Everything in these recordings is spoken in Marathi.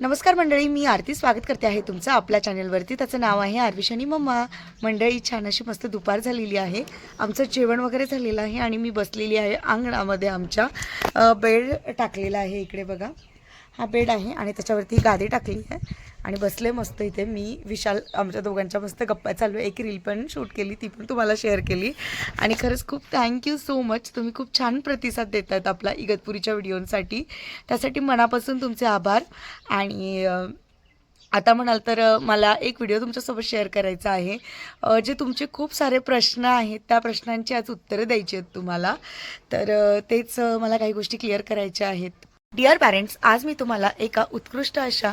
नमस्कार मंडळी, मी आरती स्वागत करते आहे तुमचं आपल्या चॅनलवरती. त्याचं नाव आहे आरविशानी मम्मा. मंडळी, छान अशी मस्त दुपार झालेली आहे. आमचं जेवण वगैरे झालेलं आहे आणि मी बसलेली आहे अंगणामध्ये. आमच्या बेड टाकलेला आहे. इकडे बघा, हा बेड आहे आणि त्याच्यावरती गादी टाकली आहे आणि बसले मस्त इथे. मी विशाल आमच्या दोघांच्या मस्त गप्पा चालू आहे. एक रील पण शूट केली, ती पण तुम्हाला शेअर केली. आणि खरंच खूप थँक्यू सो मच. तुम्ही खूप छान प्रतिसाद देत आहेत आपल्या इगतपुरीच्या व्हिडिओंसाठी. त्यासाठी मनापासून तुमचे आभार. आणि आता म्हणाल तर मला एक व्हिडिओ तुमच्यासोबत शेअर करायचा आहे. जे तुमचे खूप सारे प्रश्न आहेत, त्या प्रश्नांची आज उत्तरं द्यायची आहेत तुम्हाला. तर तेच मला काही गोष्टी क्लिअर करायच्या आहेत. डिअर पॅरेंट्स, आज मी तुम्हाला एका उत्कृष्ट अशा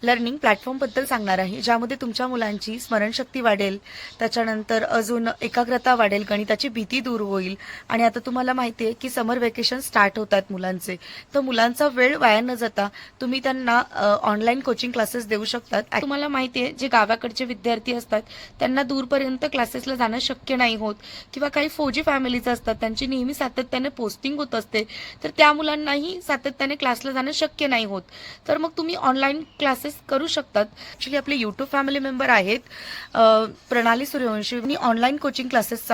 लर्निंग प्लॅटफॉर्मबद्दल सांगणार आहे, ज्यामध्ये तुमच्या मुलांची स्मरणशक्ती वाढेल, त्याच्यानंतर अजून एकाग्रता वाढेल, गणिताची भीती दूर होईल. आणि आता तुम्हाला माहिती आहे की समर वेकेशन स्टार्ट होतात मुलांचे, तर मुलांचा वेळ वाया न जाता तुम्ही त्यांना ऑनलाईन कोचिंग क्लासेस देऊ शकतात. तुम्हाला माहिती आहे, जे गावाकडचे विद्यार्थी असतात त्यांना दूरपर्यंत क्लासेसला जाणं शक्य नाही होत, किंवा काही फौजी फॅमिलीज असतात त्यांची नेहमी सातत्याने पोस्टिंग होत असते, तर त्या मुलांनाही सातत्याने क्लासला जाणं शक्य नाही होत. तर मग तुम्ही ऑनलाईन क्लासेस करू शकतात. ॲक्च्युली आपले यूट्यूब फॅमिली मेंबर आहेत प्रणाली सूर्यवंशी, ऑनलाईन कोचिंग क्लासेस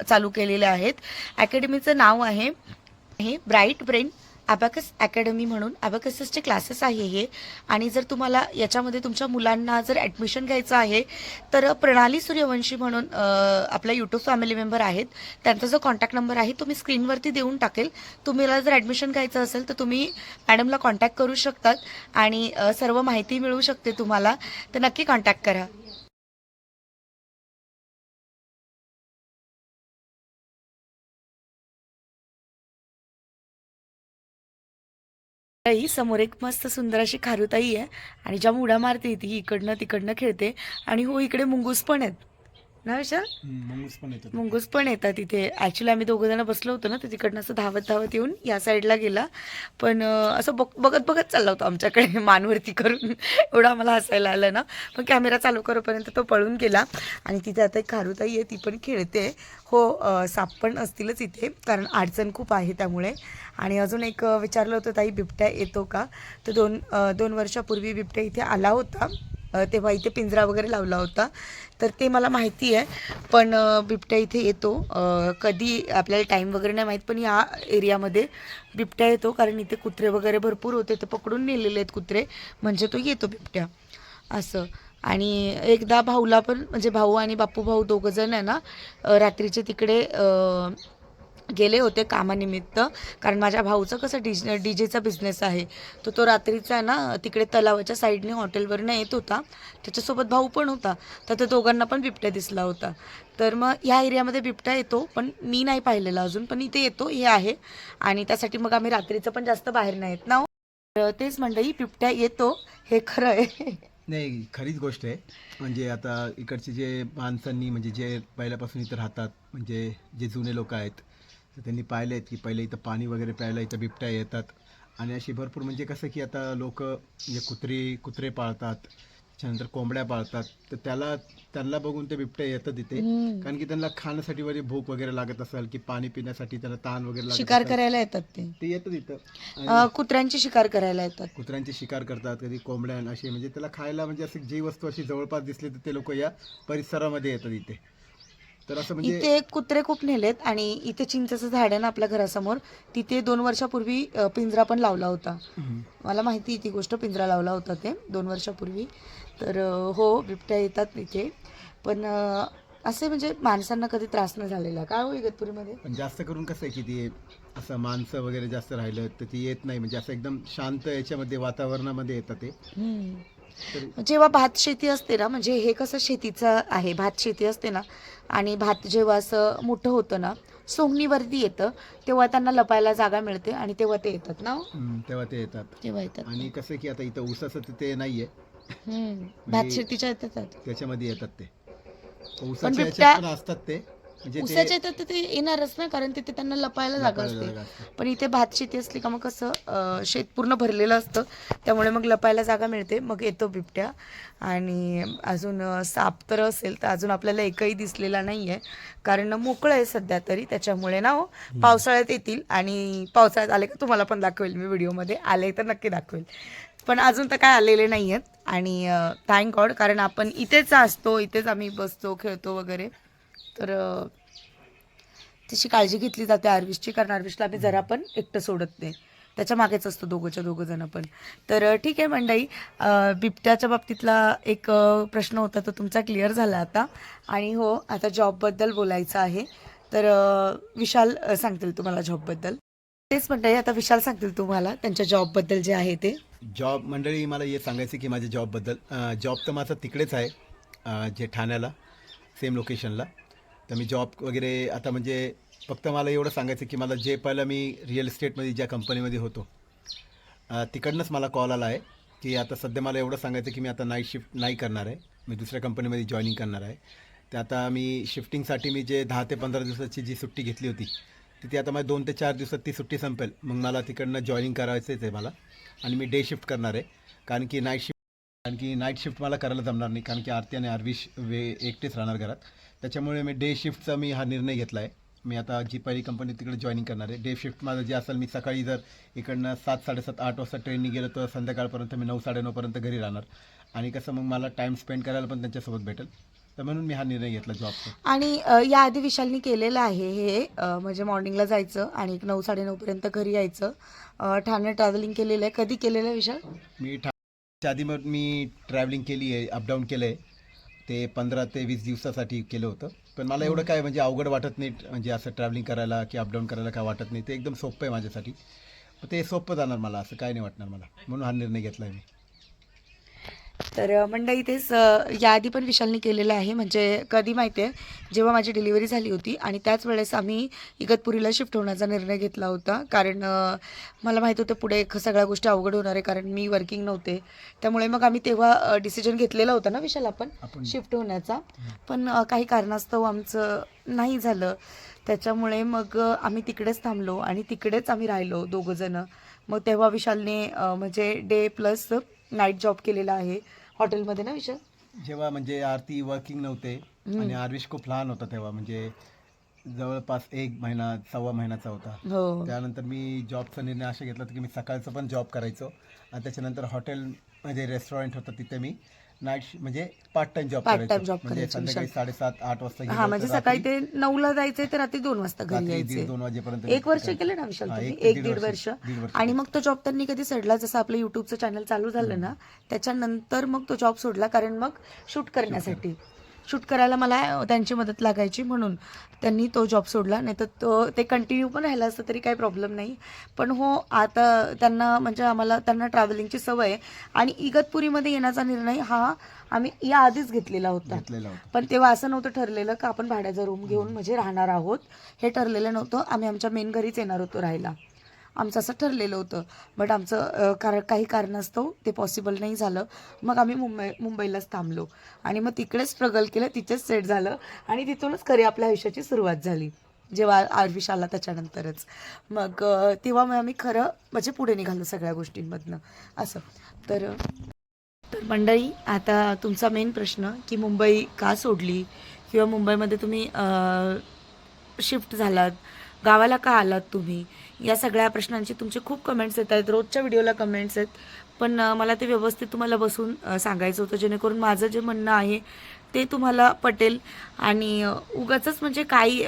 चालू केलेले आहेत. अकॅडमीचं नाव आहे ब्राईट ब्रेन अबॅकस अकॅडमी म्हणून. अबॅकसचे क्लासेस आहे हे. आणि जर तुम्हाला याच्यामध्ये तुमच्या मुलांना जर ॲडमिशन घ्यायचं आहे तर प्रणाली सूर्यवंशी म्हणून आपल्या यूट्यूब फॅमिली मेंबर आहेत, त्यांचा जो कॉन्टॅक्ट नंबर आहे तो मी स्क्रीनवरती देऊन टाकेल. तुम्हाला जर ॲडमिशन घ्यायचं असेल तर तुम्ही मॅडमला कॉन्टॅक्ट करू शकतात आणि सर्व माहिती मिळू शकते तुम्हाला. तर नक्की कॉन्टॅक्ट करा. ताई, समोर एक मस्त सुंदर अशी खारुताई आहे आणि ज्या उड्या मारते ती इकडनं तिकडनं खेळते. आणि हो, इकडे मुंगूस पण आहेत ना विशाल? मुंगूस पण येतात इथे. ॲक्च्युली आम्ही दोघं जण बसलो होतो ना, तर तिकडनं असं धावत धावत येऊन या साईडला गेला. पण असं बघत बघत चालला होता आमच्याकडे मानवरती करून. एवढं आम्हाला हसायला आलं ना. पण कॅमेरा चालू करोपर्यंत तो पळून गेला. आणि तिथे आता एक खारुताई आहे, ती पण खेळते. हो, साप पण असतीलच इथे, कारण अडचण खूप आहे त्यामुळे. आणि अजून एक विचारलं होतं, ताई बिबट्या येतो का? तर दोन वर्षापूर्वी बिबट्या इथे आला होता. तेव्हा इथे पिंजरा वगैरे लावला होता, तर ते मला माहिती आहे. पण बिबट्या इथे येतो. कधी आपल्याला टाईम वगैरे नाही माहीत, पण या एरियामध्ये बिबट्या येतो, कारण इथे कुत्रे वगैरे भरपूर होते, ते पकडून नेलेले आहेत कुत्रे, म्हणजे तो येतो बिबट्या असं. आणि एकदा भाऊला पण, म्हणजे भाऊ आणि बापू भाऊ दोघं जण आहे ना, रात्रीचे तिकडे गेले होते कामानिमित्त. कारण माझ्या भाऊचं कसं डीजेचा बिझनेस आहे, तो रात्रीचा आहे ना तिकडे तलावाच्या साईडने हॉटेलवरनं येत होता. त्याच्यासोबत भाऊ पण होता, तर त्या दोघांना पण बिबट्या दिसला होता. तर मग ह्या एरियामध्ये बिबट्या येतो, पण मी नाही पाहिलेला अजून, पण इथे येतो हे आहे. आणि त्यासाठी मग आम्ही रात्रीचं पण जास्त बाहेर नाही येत ना हो. तर तेच मंडळी, बिबट्या येतो हे खरं आहे. नाही, खरीच गोष्ट आहे. म्हणजे आता इकडचे जे माणसांनी, म्हणजे जे पहिल्यापासून इथं राहतात, म्हणजे जे जुने लोक आहेत, तर त्यांनी पाहिले आहेत की पहिले इथं पाणी वगैरे प्यायला इथं बिबट्या येतात. आणि अशी भरपूर, म्हणजे कसं की आता लोक म्हणजे कुत्रे पाळतात, त्याच्यानंतर कोंबड्या पाळतात, तर त्यांना बघून ते बिबट्या येतात इथे. कारण की त्यांना खाण्यासाठी वगैरे भूक वगैरे लागत असेल, की पाणी पिण्यासाठी त्यांना ताण वगैरे लागत शिकार असेल, करायला येतात ते येतात इथं. कुत्र्यांची शिकार करायला येतात. कुत्र्यांची शिकार करतात, कधी कोंबड्या असे, म्हणजे त्याला खायला, म्हणजे असं जी वस्तू अशी जवळपास दिसली तर ते लोक या परिसरामध्ये येतात इथे. तर असं म्हणजे इथे कुत्रे खूप नेलेत. आणि इथे चिंचेचं झाड आहे ना आपल्या घरासमोर, तिथे 2 वर्षापूर्वी पिंजरा पण लावला होता. मला माहिती ती गोष्ट, पिंजरा लावला होता ते 2 वर्षापूर्वी. तर हो, बिबट्या येतात इथे. पण असे म्हणजे माणसांना कधी त्रास नाही झालेला काय हो इगतपुरीमध्ये. पण जास्त करून कसं आहे की ते असं माणसं वगैरे जास्त राहिलं तर ती येत नाही, म्हणजे असं एकदम शांत याच्यामध्ये वातावरणामध्ये येतात ते. जेव्हा भात शेती असते ना, म्हणजे हे कसं शेतीचं आहे, भात शेती असते ना, आणि भात जेव्हा असं मोठं होतं ना, सोंगणीवरती येतं, तेव्हा त्यांना लपायला जागा मिळते आणि तेव्हा ते येतात ना हो? तेव्हा ते येतात. तेव्हा येतात. आणि कसं की आता इथं ऊसाचं तिथे नाहीये, भात शेतीच्या येतात. त्याच्यामध्ये येतात ते. पण ऊसाच्या बिबट्या याच्यात पण असतात ते, म्हणजे ते उसाच्या येतात तर ते येणारच ना, कारण तिथे त्यांना लपायला जागा लपायला असते. जागा असते. पण इथे भात शेती असली का मग कसं शेत पूर्ण भरलेलं असतं, त्यामुळे मग लपायला जागा मिळते, मग येतो बिबट्या. आणि अजून साप तर असेल तर अजून आपल्याला एकही दिसलेला नाही आहे, कारण मोकळं आहे सध्या तरी, त्याच्यामुळे ना हो. पावसाळ्यात येतील, आणि पावसाळ्यात आले का तुम्हाला पण दाखवेल मी, व्हिडिओमध्ये आले तर नक्की दाखवेल. पण अजून तर काय आलेले नाही आहेत. आणि थँक गॉड, कारण आपण इथेच असतो, इथेच आम्ही बसतो, खेळतो वगैरे. तर तशी काळजी घेतली जाते आर्विशची, कारण आर्विशला आम्ही जरा पण एकटं सोडत नाही. त्याच्या मागेच असतो दोघं जण पण. तर ठीक आहे मंडळी, बिबट्याच्या बाबतीतला एक प्रश्न होता तो तुमचा क्लिअर झाला आता. आणि हो, आता जॉबबद्दल बोलायचं आहे. तर विशाल सांगतील तुम्हाला जॉबबद्दल. तेच मंडळी, आता विशाल सांगतील तुम्हाला त्यांच्या जॉबबद्दल जे आहे ते. जॉब मंडळी, मला हे सांगायचं की माझ्या जॉबबद्दल, जॉब तर माझा तिकडेच आहे, जे ठाण्याला, सेम लोकेशनला. तर मी जॉब वगैरे आता म्हणजे फक्त मला एवढं सांगायचं की मला जे पहिलं मी रिअल इस्टेटमध्ये ज्या कंपनीमध्ये होतो, तिकडनंच मला कॉल आला आहे की आता सध्या मला एवढं सांगायचं की मी आता नाईट शिफ्ट नाही करणार आहे, मी दुसऱ्या कंपनीमध्ये जॉईनिंग करणार आहे. तर आता मी शिफ्टिंगसाठी मी जे 10 ते 15 दिवसाची जी सुट्टी घेतली होती, ती आता माझ्या 2 ते 4 दिवसात ती सुट्टी संपेल. मग मला तिकडनं जॉईनिंग करायचंच आहे मला. आणि मी डे शिफ्ट करणार आहे, कारण की नाईट शिफ्ट मला करायला जमणार नाही, कारण की आरती आणि आर्विश एकटेच राहणार घरात. त्याच्यामुळे मी डे शिफ्टचा हा निर्णय घेतला आहे. मी आता जी पहिली कंपनी तिकडे जॉईनिंग करणार आहे. डे शिफ्ट माझं जे असेल, मी सकाळी जर इकडनं 7, 7:30, 8 वाजता ट्रेननी गेलं तर संध्याकाळपर्यंत मी 9, 9:30पर्यंत घरी राहणार. आणि कसं मग मला टाईम स्पेंड करायला पण त्यांच्यासोबत भेटेल. तर म्हणून मी हा निर्णय घेतला जॉबचा. आणि याआधी विशालनी केलेलं आहे हे, म्हणजे मॉर्निंगला जायचं आणि 9, 9:30पर्यंत घरी यायचं. ठाणे ट्रॅव्हलिंग केलेलं आहे. कधी केलेलं आहे विशाल? मी आधी मग मी ट्रॅव्हलिंग केली आहे, अपडाऊन केलं आहे. ते 15 ते 20 दिवसासाठी केलं होतं. पण मला एवढं काय म्हणजे अवघड वाटत नाही, म्हणजे असं ट्रॅव्हलिंग करायला की अपडाऊन करायला काय वाटत नाही. ते एकदम सोपं आहे माझ्यासाठी. ते सोपं जाणार मला, असं काय नाही वाटणार मला, म्हणून हा निर्णय घेतला आहे मी. तर मंडळी तेच, याआधी पण विशालनी केलेलं आहे. म्हणजे कधी माहिती आहे, जेव्हा माझी डिलिव्हरी झाली होती आणि त्याच वेळेस आम्ही इगतपुरीला शिफ्ट होण्याचा निर्णय घेतला होता. कारण मला माहीत होतं पुढे सगळ्या गोष्टी अवघड होणार आहे, कारण मी वर्किंग नव्हते. त्यामुळे मग आम्ही तेव्हा डिसिजन घेतलेला होता ना विशाल आपण शिफ्ट होण्याचा. पण काही कारणास्तव आमचं नाही झालं. त्याच्यामुळे मग आम्ही तिकडेच थांबलो आणि तिकडेच आम्ही राहिलो दोघंजणं. मग तेव्हा विशालने म्हणजे डे प्लस नाईट जॉब केलेला आहे हॉटेलमध्ये ना विशाल? जेव्हा म्हणजे आरती वर्किंग नव्हते आणि आर्विश खूप लहान होता तेव्हा, म्हणजे जवळपास 1 महिना, 1.25 महिन्याचा होता. हो. त्यानंतर मी जॉबचा निर्णय असा घेतला होता की मी सकाळचं पण जॉब करायचो आणि त्याच्यानंतर हॉटेल म्हणजे रेस्टॉरंट होतं तिथे मी नाईट म्हणजे पार्ट टाइम जॉब करायचो. म्हणजे संध्याकाळी 7:30, 8 वाजता हा, म्हणजे सकाळी ते 9ला जायचंय तर रात्री 2 वाजता घरी यायचे. 2 वाजेपर्यंत 1 वर्ष केलं ना विशाल तुम्ही? 1-1.5 वर्ष. आणि मग तो जॉब त्यांनी कधी सोडला, जसं आपलं युट्यूबचं चॅनल चालू झालं ना त्याच्यानंतर मग तो जॉब सोडला, कारण मग शूट करण्यासाठी, शूट करायला मला त्यांची मदत लागायची, म्हणून त्यांनी तो जॉब सोडला. नाही तर ते कंटिन्यू पण राहिलं असतं तरी काही प्रॉब्लेम नाही. पण हो, आता त्यांना म्हणजे त्यांना ट्रॅव्हलिंगची सवय आहे. आणि इगतपुरीमध्ये येण्याचा निर्णय हा आम्ही याआधीच घेतलेला होता. पण तेव्हा असं नव्हतं ठरलेलं का आपण भाड्याचा रूम घेऊन म्हणजे राहणार आहोत, हे ठरलेलं नव्हतं. आम्ही आमच्या मेन घरीच येणार होतो राहायला, आमचं असं ठरलेलं होतं. बट आमचं काही कारणास्तव ते पॉसिबल नाही झालं. मग आम्ही मुंबईलाच थांबलो आणि मग तिकडेच स्ट्रगल केलं, तिथेच सेट झालं आणि तिथूनच खरी आपल्या आयुष्याची सुरुवात झाली. जेव्हा आर्विश आला त्याच्यानंतरच मग तेव्हा मग आम्ही खरं म्हणजे पुढे निघालो सगळ्या गोष्टींमधनं असं. तर मंडळी, आता तुमचा मेन प्रश्न की मुंबई का सोडली किंवा मुंबईमध्ये तुम्ही शिफ्ट झालात, गावाला का आलात तुम्ही, या सगळ्या प्रश्नांची तुमचे खूप कमेंट्स येत आहेत. रोजच्या व्हिडिओला कमेंट्स आहेत. पण मला ते व्यवस्थित तुम्हाला बसून सांगायचं होतं, जेणेकरून माझं जे म्हणणं आहे ते तुम्हाला पटेल. आणि उगाचच म्हणजे काही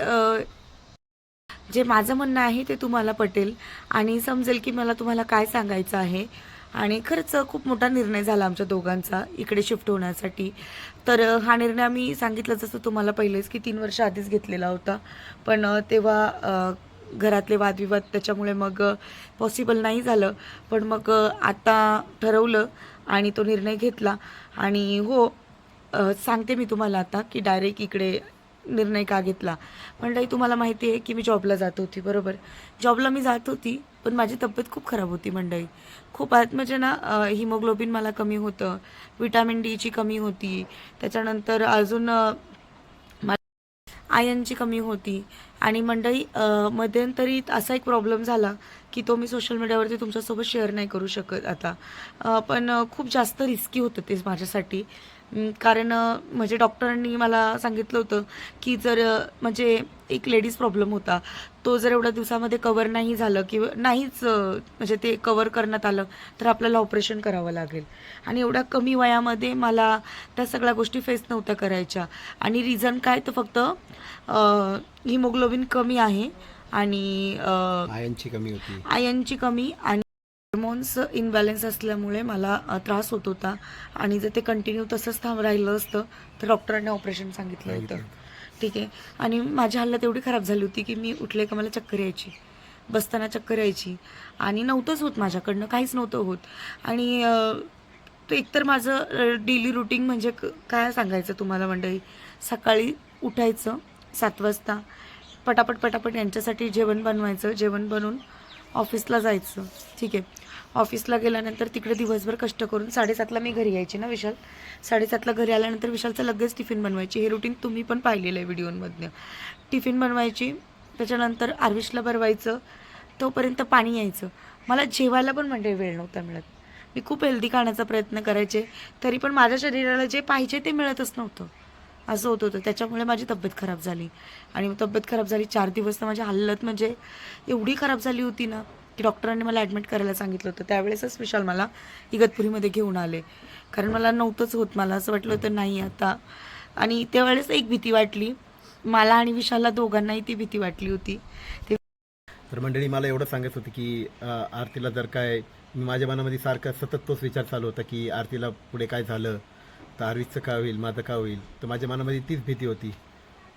जे माझं म्हणणं आहे ते तुम्हाला पटेल आणि समजेल की मला तुम्हाला काय सांगायचं आहे. आणि खरंच खूप मोठा निर्णय झाला आमच्या दोघांचा इकडे शिफ्ट होण्यासाठी. तर हा निर्णय आम्ही सांगितलं जसं तुम्हाला पहिलेच की 3 वर्ष आधीच घेतलेला होता. पण तेव्हा घरातले वादविवाद त्याच्यामुळे मग पॉसिबल नाही झालं. पण मग आता ठरवलं आणि तो निर्णय घेतला. आणि हो, सांगते मी तुम्हाला आता की डायरेक्ट इकडे निर्णय का घेतला. मंडळी, तुम्हाला माहिती आहे की मी जॉबला जात होती, बरोबर? जॉबला मी जात होती, पण माझी तब्येत खूप खराब होती मंडळी. खूप आत म्हणजे ना, हिमोग्लोबिन मला कमी होतं, विटॅमिन डीची कमी होती, त्याच्यानंतर अजून आयर्नची कमी होती. आणि मंडळी, मध्यंतरी असा एक प्रॉब्लेम झाला की तो मी सोशल मीडियावरती तुमच्यासोबत शेअर नाही करू शकत आता. पण खूप जास्त रिस्की होतं ते माझ्यासाठी. कारण म्हणजे डॉक्टरांनी मला सांगितलं होतं की जर म्हणजे एक लेडीज प्रॉब्लेम होता, तो जर एवढ्या दिवसामध्ये कवर नाही झालं किंवा नाहीच म्हणजे ते कवर करण्यात आलं तर आपल्याला ऑपरेशन करावं लागेल. आणि एवढ्या कमी वयामध्ये मला त्या सगळ्या गोष्टी फेस नव्हत्या करायच्या. आणि रिझन काय तर फक्त हिमोग्लोबिन कमी आहे आणि आयनची कमी होती. आयनची कमी आणि हार्मोन्स इनबॅलन्स असल्यामुळे मला त्रास होत होता. आणि जर ते कंटिन्यू तसंच राहिलं असतं तर डॉक्टरांनी ऑपरेशन सांगितलं होतं. ठीक आहे. आणि माझी हालत एवढी खराब झाली होती की मी उठले का मला चक्कर यायची, बसताना चक्कर यायची आणि नव्हतंच होत माझ्याकडनं, काहीच नव्हतं होत. आणि तो एकतर माझं डेली रुटीन म्हणजे काय सांगायचं तुम्हाला मंडळी. सकाळी उठायचं 7 वाजता, पटापट पटापट यांच्यासाठी जेवण बनवायचं, जेवण बनवून ऑफिसला जायचं. ठीक आहे. ऑफिसला गेल्यानंतर तिकडे दिवसभर कष्ट करून 7:30ला मी घरी यायची ना विशाल. 7:30ला घरी आल्यानंतर विशालचं लगेच टिफिन बनवायची. हे रुटीन तुम्ही पण पाहिलेलं आहे व्हिडिओमधनं. टिफिन बनवायची, त्याच्यानंतर आर्विशला भरवायचं, तोपर्यंत पाणी यायचं. मला जेवायला पण म्हणजे वेळ नव्हता मिळत. मी खूप हेल्दी खाण्याचा प्रयत्न करायचे, तरी पण माझ्या शरीराला जे पाहिजे ते मिळतच नव्हतं. असं होत होतं. त्याच्यामुळे माझी तब्येत खराब झाली. आणि तब्येत खराब झाली 4 दिवस तर माझी हालत म्हणजे एवढी खराब झाली होती ना की डॉक्टरांनी मला ॲडमिट करायला सांगितलं होतं. त्यावेळेसच विशाल मला इगतपुरीमध्ये घेऊन आले, कारण मला नव्हतंच होत. मला असं वाटलं होतं नाही आता. आणि त्यावेळेस एक भीती वाटली मला आणि विशालला, दोघांनाही ती भीती वाटली होती. तर मंडळी, मला एवढं सांगायचं होतं की आरतीला जर काय, माझ्या मनामध्ये सारखा सतत तोच विचार चालू होता की आरतीला पुढे काय झालं तर आरवीचं का होईल, माझं का होईल. तर माझ्या मनामध्ये तीच भीती होती.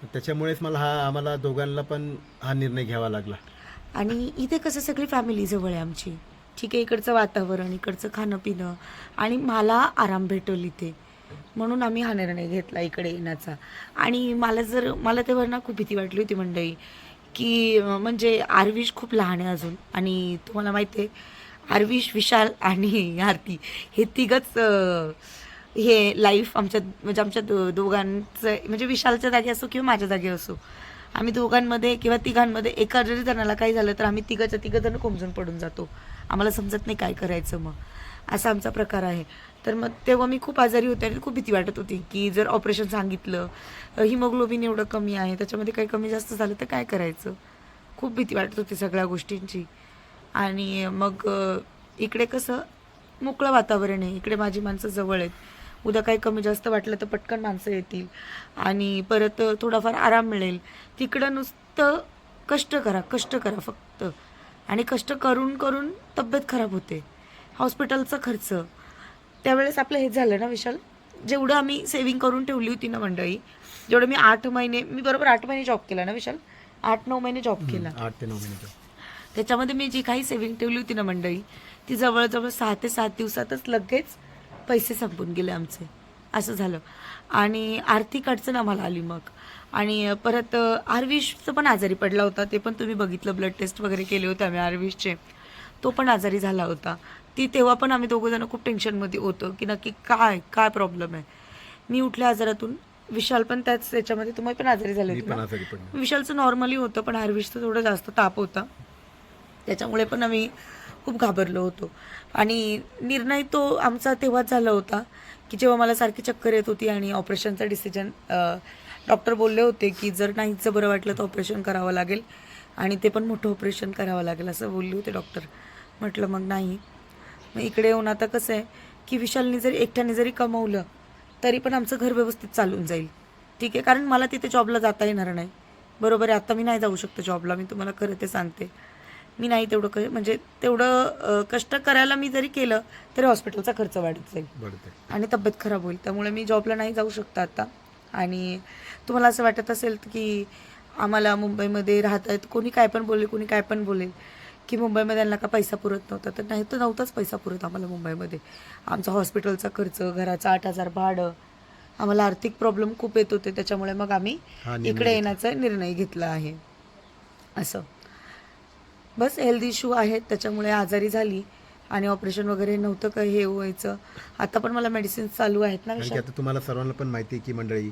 त्याच्यामुळेच आम्हाला दोघांना पण हा निर्णय घ्यावा लागला. आणि इथे कसं सगळी फॅमिली जवळ आहे आमची. ठीक आहे. इकडचं वातावरण, इकडचं खाणं पिणं आणि मला आराम भेटेल इथे, म्हणून आम्ही हा निर्णय घेतला इकडे येण्याचा. आणि मला तेव्हा ना खूप भीती वाटली होती मंडळी की म्हणजे आर्विश खूप लहान आहे अजून. आणि तुम्हाला माहिती आहे आर्विश, विशाल आणि आरती हे तिघंच हे लाईफ आमच्या दोघांचं म्हणजे विशालच्या जागी असो किंवा माझ्या जागी असो, आम्ही दोघांमध्ये किंवा तिघांमध्ये एका जरी जणाला काही झालं तर आम्ही तिघं जण कोमजून पडून जातो. आम्हाला समजत नाही काय करायचं. मग असा आमचा प्रकार आहे. तर मग तेव्हा मी खूप आजारी होते आणि खूप भीती वाटत होती की जर ऑपरेशन सांगितलं, हिमोग्लोबिन एवढं कमी आहे, त्याच्यामध्ये काही कमी जास्त झालं तर काय करायचं. खूप भीती वाटत होती सगळ्या गोष्टींची. आणि मग इकडे कसं मोकळं वातावरण आहे, इकडे माझी माणसं जवळ आहेत. उद्या काही कमी जास्त वाटलं तर पटकन माणसं येतील आणि परत थोडाफार आराम मिळेल. तिकडं नुसतं कष्ट करा फक्त. आणि कष्ट करून करून तब्येत खराब होते, हॉस्पिटलचा खर्च. त्यावेळेस आपलं हे झालं ना विशाल, जेवढं आम्ही सेविंग करून ठेवली होती ना मंडळी, जेवढं मी बरोबर 8 महिने जॉब केला ना विशाल, 8-9 महिने जॉब केला. 8 ते 9 महिने. त्याच्यामध्ये मी जी काही सेविंग ठेवली होती ना मंडळी, ती जवळजवळ 6 ते 7 दिवसातच लगेच पैसे संपून गेले आमचे. असं झालं. आणि आर्थिक अडचण आम्हाला आली मग. आणि परत आर्विशचं पण आजारी पडला होता, ते पण तुम्ही बघितलं. ब्लड टेस्ट वगैरे केले होते आम्ही आर्विशचे. तो पण आजारी झाला होता. तेव्हा पण आम्ही दोघंजणं खूप टेन्शनमध्ये होतो की नक्की काय प्रॉब्लेम आहे. मी उठल्या आजारातून, विशाल पण त्याच्यामध्ये. तुम्ही पण आजारी झाले होते ना. विशालचं नॉर्मली होतं पण आर्विशचं थोडं जास्त ताप होता, त्याच्यामुळे पण आम्ही खूप घाबरलो होतो. आणि निर्णय तो आमचा तेव्हाच झाला होता की जेव्हा मला सारखी चक्कर येत होती आणि ऑपरेशनचा डिसिजन डॉक्टर बोलले होते की जर नाहीच बरं वाटलं तर ऑपरेशन करावं लागेल आणि ते पण मोठं ऑपरेशन करावं लागेल असं बोलले होते डॉक्टर. म्हटलं मग नाही. मग इकडे येऊन आता कसं आहे की विशालने जरी एकट्याने जरी कमवलं तरी पण आमचं घर व्यवस्थित चालून जाईल. ठीक आहे. कारण मला तिथे जॉबला जाता येणार नाही. बरोबर आहे. आता मी नाही जाऊ शकतो जॉबला, मी तुम्हाला खरं ते सांगते. मी नाही तेवढं म्हणजे तेवढं कष्ट करायला मी जरी केलं तरी हॉस्पिटलचा खर्च वाढत जाईल आणि तब्येत खराब होईल. त्यामुळे मी जॉबला नाही जाऊ शकता आता. आणि तुम्हाला असं वाटत असेल की आम्हाला मुंबईमध्ये राहत आहेत, कोणी काय पण बोलेल की मुंबईमध्ये यांना का पैसा पुरत नव्हता. तर नाही, तर नव्हताच पैसा पुरत आम्हाला मुंबईमध्ये. आमचा हॉस्पिटलचा खर्च, घराचा 8,000 भाडं, आम्हाला आर्थिक प्रॉब्लेम खूप येत होते. त्याच्यामुळे मग आम्ही इकडे येण्याचा निर्णय घेतला आहे. असं बस हेल्थ इश्यू आहेत त्याच्यामुळे आजारी झाली आणि ऑपरेशन वगैरे नव्हतं का हे व्हायचं. आता पण मला मेडिसिन्स चालू आहेत ना. आता तुम्हाला सर्वांना पण माहिती आहे की मंडळी,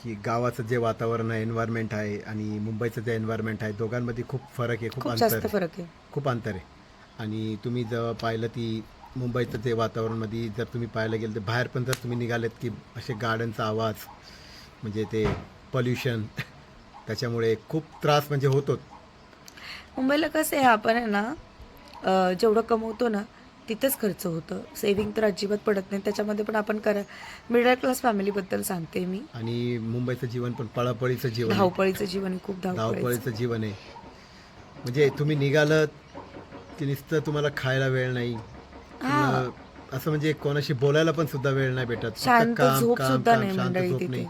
की गावाचं जे वातावरण आहे, एन्व्हायरमेंट आहे आणि मुंबईचं जे एन्व्हायरमेंट आहे, दोघांमध्ये खूप फरक आहे, खूप जास्त फरक आहे, खूप अंतर आहे. आणि तुम्ही जेव्हा पाहिलं ती मुंबईचं ते वातावरणमध्ये जर तुम्ही पाहायला गेलं तर बाहेर पण जर तुम्ही निघालेत की असे गाड्यांचा आवाज म्हणजे ते पॉल्युशन त्याच्यामुळे खूप त्रास म्हणजे होतोच. मुंबईला कसं आहे, आपण आहे ना जेवढं कमवतो ना तिथेच खर्च होतं. सेव्हिंग तर अजिबात पडत नाही. त्याच्यामध्ये पण आपण मिडल क्लास फॅमिलीबद्दल सांगते मी. आणि मुंबईचं जीवन पण पळापळीचं जीवन आहे. धावपळीचं जीवन आहे, खूप धावपळीचं. धावपळीचं जीवन आहे. म्हणजे तुम्ही निघालं की नुसतं तुम्हाला खायला वेळ नाही, तुम्हाला असं म्हणजे कोणाशी बोलायला पण सुद्धा वेळ नाही भेटत. फक्त शांत काम झोप काम सुद्धा काम, नाही शांत मंडळी झोप तिथे. नाही.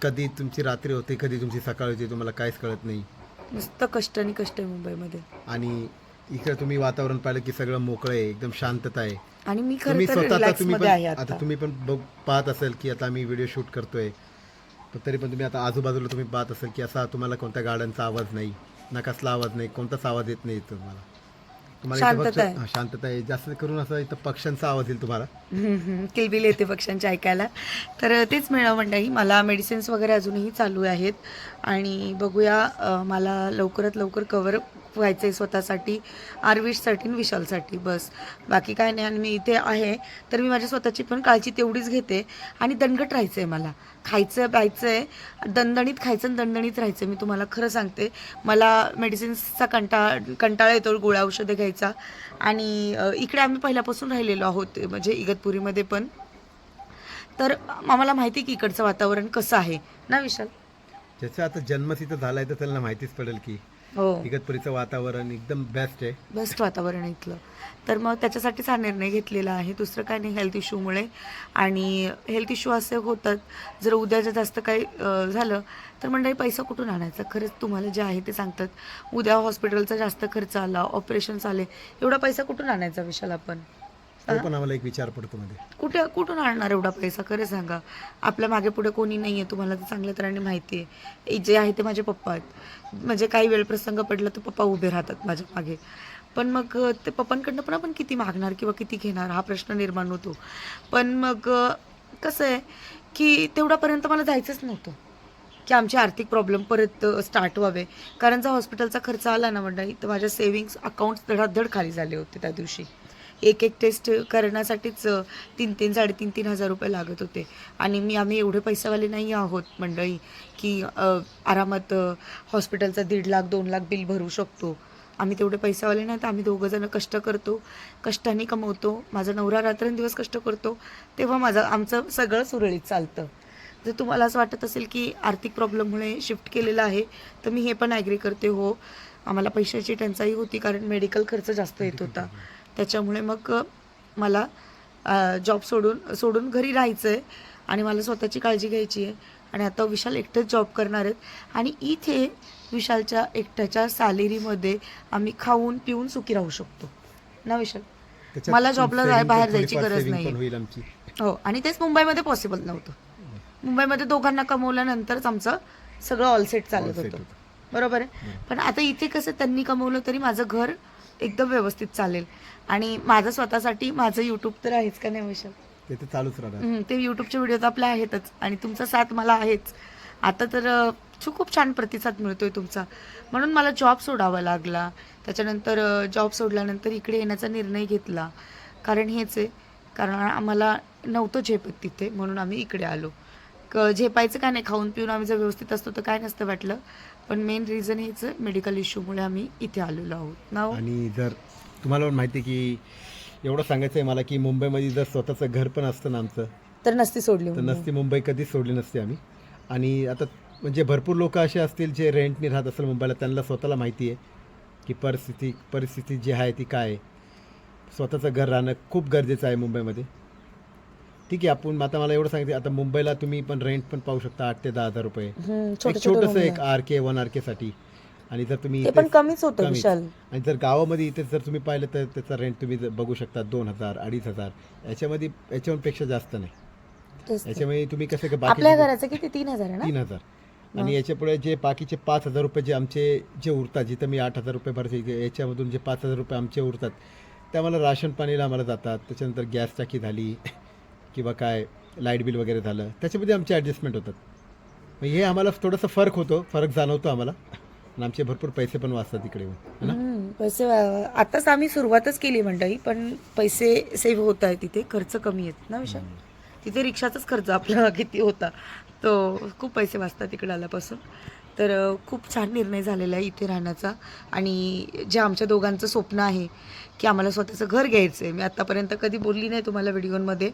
कधी तुमची रात्री होते, कधी तुमची सकाळ होते, तुम्हाला काहीच कळत नाही. नुसतं कष्ट आणि कष्ट आहे मुंबईमध्ये. आणि इकडे तुम्ही वातावरण पाहिलं की सगळं मोकळं आहे, एकदम शांतता आहे. आणि मी तुम्ही खरं तर स्वतः रिलॅक्स तुम्ही मध्ये पण आहे आता आता. तुम्ही पण पाहत असेल की आता आम्ही व्हिडिओ शूट करतोय, पण तरी पण तुम्ही आता आजूबाजूला तुम्ही पाहत असेल की असा तुम्हाला कोणत्या गाड्यांचा आवाज नाही, ना कसला आवाज नाही, कोणताच आवाज येत नाही इथं तुम्हाला. तुम्हाला इथं शांतता आहे. शांतता आहे. जास्त करून असं इथं पक्ष्यांचा आवाज येईल तुम्हाला. किलबिल येते पक्ष्यांच्या ऐकायला. तर तेच मिळालं मंडळी. मला मेडिसिन्स वगैरे अजूनही चालू आहेत आणि बघूया मला लवकरात लवकर कवर व्हायचं आहे स्वतःसाठी, आरविशसाठी आणि विशालसाठी, बस बाकी काय नाही. आणि मी इथे आहे तर मी माझ्या स्वतःची पण काळजी तेवढीच घेते. आणि दणकट राहायचं आहे मला, खायचं प्यायचं आहे, दणदणीत खायचं आणि दणदणीत राहायचं. मी तुम्हाला खरं सांगते, मला मेडिसिन्सचा कंटाळा येतो गोळ्या औषधं घ्यायचा. आणि इकडे आम्ही पहिल्यापासून राहिलेलो आहोत म्हणजे इगतपुरीमध्ये पण, तर आम्हाला माहिती की इकडचं वातावरण कसं आहे ना विशाल. ज्याचा आता जन्मच इथं झालाय तर त्याला माहितीच पडेल की हो, इगतपुरीचं वातावरण एकदम बेस्ट आहे. बेस्ट वातावरण आहे इथलं. तर मग त्याच्यासाठीच हा निर्णय घेतलेला आहे, दुसरं काय नाही, हेल्थ इश्यूमुळे. आणि हेल्थ इश्यू असे होतात, जर उद्याचं जास्त काही झालं तर मंडळी पैसा कुठून आणायचा. खरंच तुम्हाला जे आहे ते सांगतात, उद्या हॉस्पिटलचा जास्त खर्च आला, ऑपरेशन्स आले, एवढा पैसा कुठून आणायचा विशाल आपण. तो पण आम्हाला एक विचार पडतो मध्ये. कुठून आणणार एवढा पैसा, खरं सांगा. आपल्या मागे पुढे कोणी नाही आहे, तुम्हाला तर चांगल्या तऱ्हेने माहिती आहे. जे आहे ते माझे पप्पा आहेत. म्हणजे काही वेळ प्रसंग पडला तर पप्पा उभे राहतात माझ्या मागे. पण मग ते पप्पांकडनं पण आपण किती मागणार किंवा किती घेणार हा प्रश्न निर्माण होतो. पण मग कसं आहे की तेवढ्यापर्यंत मला जायचंच नव्हतं की आमचे आर्थिक प्रॉब्लेम परत स्टार्ट व्हावे. कारण जर हॉस्पिटलचा खर्च आला ना मंडळी तर माझ्या सेव्हिंग्स अकाउंट्स धडाधड खाली झाले होते त्या दिवशी. एक टेस्ट करण्यासाठीच 3,000 हजार रुपये लागत होते. आणि आम्ही एवढे पैसेवाले नाही आहोत मंडळी की आरामात हॉस्पिटलचा 1.5 लाख 2 लाख बिल भरू शकतो. आम्ही तेवढे पैसेवाले नाही. तर आम्ही दोघंजणं कष्ट करतो, कष्टाने कमवतो. माझा नवरा रात्रंदिवस कष्ट करतो, तेव्हा आमचं सगळं सुरळीत चालतं. जर तुम्हाला असं वाटत असेल की आर्थिक प्रॉब्लेममुळे शिफ्ट केलेलं आहे तर मी हे पण ॲग्री करते. हो, आम्हाला पैशाची टंचाई होती कारण मेडिकल खर्च जास्त येत होता. त्याच्यामुळे मग मला जॉब सोडून घरी राहायचं आहे आणि मला स्वतःची काळजी घ्यायची आहे. आणि आता विशाल एकटंच जॉब करणार आहेत. आणि इथे विशालच्या एकट्याच्या सॅलरीमध्ये आम्ही खाऊन पिऊन सुखी राहू शकतो ना विशाल. त्याच्यात मला जॉबला saving पण बाहेर जायची थोडीफार गरज saving नाही. पण होईल आमची. हो, आणि तेच मुंबईमध्ये पॉसिबल नव्हतं. मुंबईमध्ये दोघांना कमवल्यानंतरच आमचं सगळं ऑलसेट चालत All set होतं, होतं. बरोबर आहे. पण आता इथे कसं त्यांनी कमवलं तरी माझं घर एकदम व्यवस्थित चालेल. आणि माझं स्वतःसाठी माझं यूट्यूब तर आहेच का नाही विशाल. ते तर चालूच राहणार. ते यूट्यूबचे व्हिडिओ तर आपले आहेतच आणि तुमचा साथ मला आहेच. आता तर खूप छान प्रतिसाद मिळतोय तुमचा. म्हणून मला जॉब सोडावा लागला. त्याच्यानंतर जॉब सोडल्यानंतर इकडे येण्याचा निर्णय घेतला. कारण हेच आहे, कारण आम्हाला नव्हतं झेपत तिथे, म्हणून आम्ही इकडे आलो. झेपायचं काय नाही, खाऊन पिऊन आम्ही जर व्यवस्थित असतो तर काय नसतं वाटलं. पण मेन रिझन हेच मेडिकल इश्यूमुळे आम्ही इथे आलेलो आहोत ना. आणि जर तुम्हाला पण माहिती आहे की एवढं सांगायचं आहे मला की मुंबईमध्ये जर स्वतःचं घर पण असतं ना आमचं तर नसती सोडली तर मुंबई. नसती मुंबई कधीच सोडली नसती आम्ही. आणि आता म्हणजे भरपूर लोक असे असतील जे रेंटनी राहत असेल मुंबईला, त्यांना स्वतःला माहिती आहे की परिस्थिती जी आहे ती काय आहे. स्वतःचं घर राहणं खूप गरजेचं आहे मुंबईमध्ये. ठीक आहे, आपण आता मला एवढं सांगितलं, आता मुंबईला तुम्ही पण रेंट पण पाहू शकता 8,000 ते 10,000 रुपये एक छोटंसं एक RK 1 RK साठी. आणि जर तुम्ही ते पण इथेच- कमीच होतं कमीच. विशाल. आणि जर गावामध्ये इथे जर तुम्ही पाहिलं तर त्याचा रेंट तुम्ही बघू शकता 2,000 2,500. याच्यापेक्षा जास्त नाही. तेच तर. याच्यामध्ये तुम्ही कसं का आपल्या बाकी घराचं किती 3,000 आहे ना. 3,000. आणि याच्यापुढे जे बाकीचे 5,000 रुपये जे आमचे जे उरतात, जिथं मी 8,000 रुपये भरते, याच्यामधून जे 5,000 रुपये आमचे उरतात ते आम्हाला राशन पाणीला आम्हाला जातात. त्याच्यानंतर गॅस टाकी झाली किंवा काय लाईट बिल वगैरे झालं, त्याच्यामध्ये आमचे ॲडजस्टमेंट होतात. मग हे आम्हाला थोडंसं फरक जाणवतो आम्हाला. आणि आमचे भरपूर पैसे पण वाचतात इकडे येऊन, है ना. पैसे आताच आम्ही सुरुवातच केली मंडळी, पण पैसे सेव्ह होत आहे तिथे, खर्च कमी आहेत ना विशाल. तिथे रिक्षाचाच खर्च आपला किती होता तो खूप पैसे वाचतात तिकडे आल्यापासून. तर खूप छान निर्णय झालेला आहे इथे राहण्याचा. आणि जे आमच्या दोघांचं स्वप्न आहे की आम्हाला स्वतःचं घर घ्यायचं आहे, मी आत्तापर्यंत कधी बोलली नाही तुम्हाला व्हिडिओमध्ये,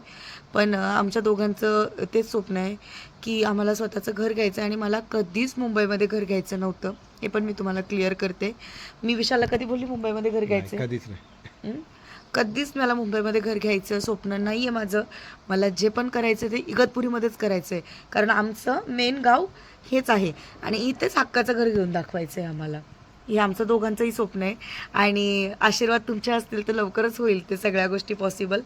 पण आमच्या दोघांचं तेच स्वप्न आहे की आम्हाला स्वतःचं घर घ्यायचं आहे. आणि मला कधीच मुंबईमध्ये घर घ्यायचं नव्हतं, हे पण मी तुम्हाला क्लिअर करते. मी विशालला कधी बोलली मुंबईमध्ये घर घ्यायचं आहे? कधीच नाही. कधीच मला मुंबईमध्ये घर घ्यायचं स्वप्न नाही आहे माझं. मला जे पण करायचं ते इगतपुरीमध्येच करायचं आहे, कारण आमचं मेन गाव हेच आहे आणि इथेच हक्काचं घर घेऊन दाखवायचं आहे आम्हाला. हे आमचं दोघांचंही स्वप्न आहे आणि आशीर्वाद तुमचे असतील तर लवकरच होईल ते सगळ्या गोष्टी पॉसिबल.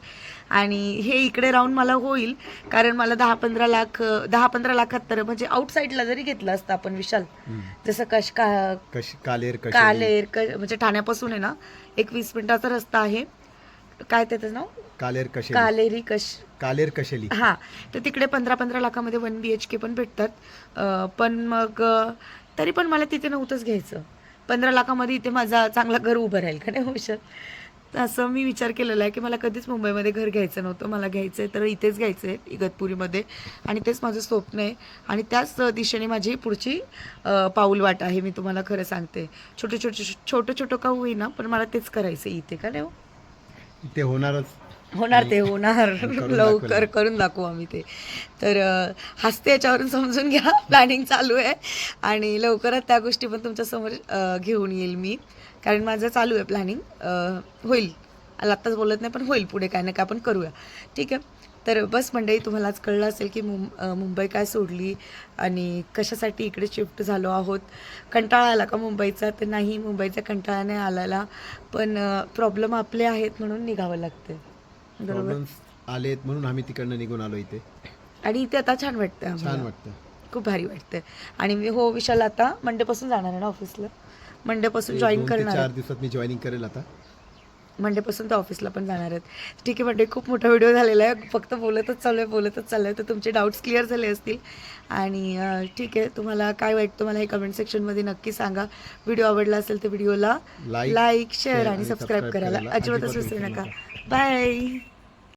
आणि हे इकडे राहून मला होईल, कारण मला 10-15 लाखात तर म्हणजे आउटसाईडला जरी घेतलं असतं आपण विशाल, जसं कालेर म्हणजे ठाण्यापासून आहे ना एक 20 मिनिटाचा रस्ता आहे. काय त्याचं नाव? कालेर कशेली. हां, तर तिकडे 15-15 लाखामध्ये 1 BHK पण भेटतात. पण मग तरी पण मला तिथे नव्हतंच घ्यायचं. 15 लाखामध्ये इथे माझा चांगला घर उभं राहील का नाही हुशार. असं मी विचार केलेला आहे की मला कधीच मुंबईमध्ये घर घ्यायचं नव्हतं, मला घ्यायचं आहे तर इथेच घ्यायचं आहे इगतपुरीमध्ये. आणि तेच माझं स्वप्न आहे आणि त्याच दिशेने माझी पुढची पाऊल वाट आहे. मी तुम्हाला खरं सांगते, छोटं का होईना पण मला तेच करायचं आहे इथे का नाही. ते होणार लवकर करून दाखवू आम्ही ते. तर हसते याच्यावरून समजून घ्या, प्लॅनिंग चालू आहे आणि लवकरच त्या गोष्टी पण तुमच्यासमोर घेऊन येईल मी, कारण माझं चालू आहे प्लॅनिंग. होईल, आत्ताच बोलत नाही पण होईल, पुढे काय ना काय आपण करूया. ठीक आहे. तर बस मंडळी, तुम्हाला आज कळलं असेल की मुंबई काय सोडली आणि कशासाठी इकडे शिफ्ट झालो आहोत. कंटाळा आला का मुंबईचा? तर नाही, मुंबईचा कंटाळा नाही आलेला, पण प्रॉब्लेम आपले आहेत म्हणून निघावं लागतं. बरोबर आलेत म्हणून आम्ही तिकडनं निघून आलो इथे. आणि इथे आता छान वाटतं, छान वाटतं, खूप भारी वाटतं. आणि मी विशाल आता मंडेपासून जाणार आहे ना ऑफिसला, मंडेपासून जॉईन करणार. 4 दिवसात मी जॉईनिंग करेल आता. मंडेपासून तर ऑफिसला पण जाणार आहेत. ठीक आहे मंडे, खूप मोठा व्हिडिओ झालेला आहे, फक्त बोलतच चालू आहे. तर तुमचे डाऊट्स क्लिअर झाले असतील. आणि ठीक आहे, तुम्हाला काय वाटतं मला हे कमेंट सेक्शनमध्ये नक्की सांगा. व्हिडिओ आवडला असेल तर व्हिडिओला लाईक, शेअर आणि सबस्क्राईब करायला अजिबातच विसरू नका. बाय.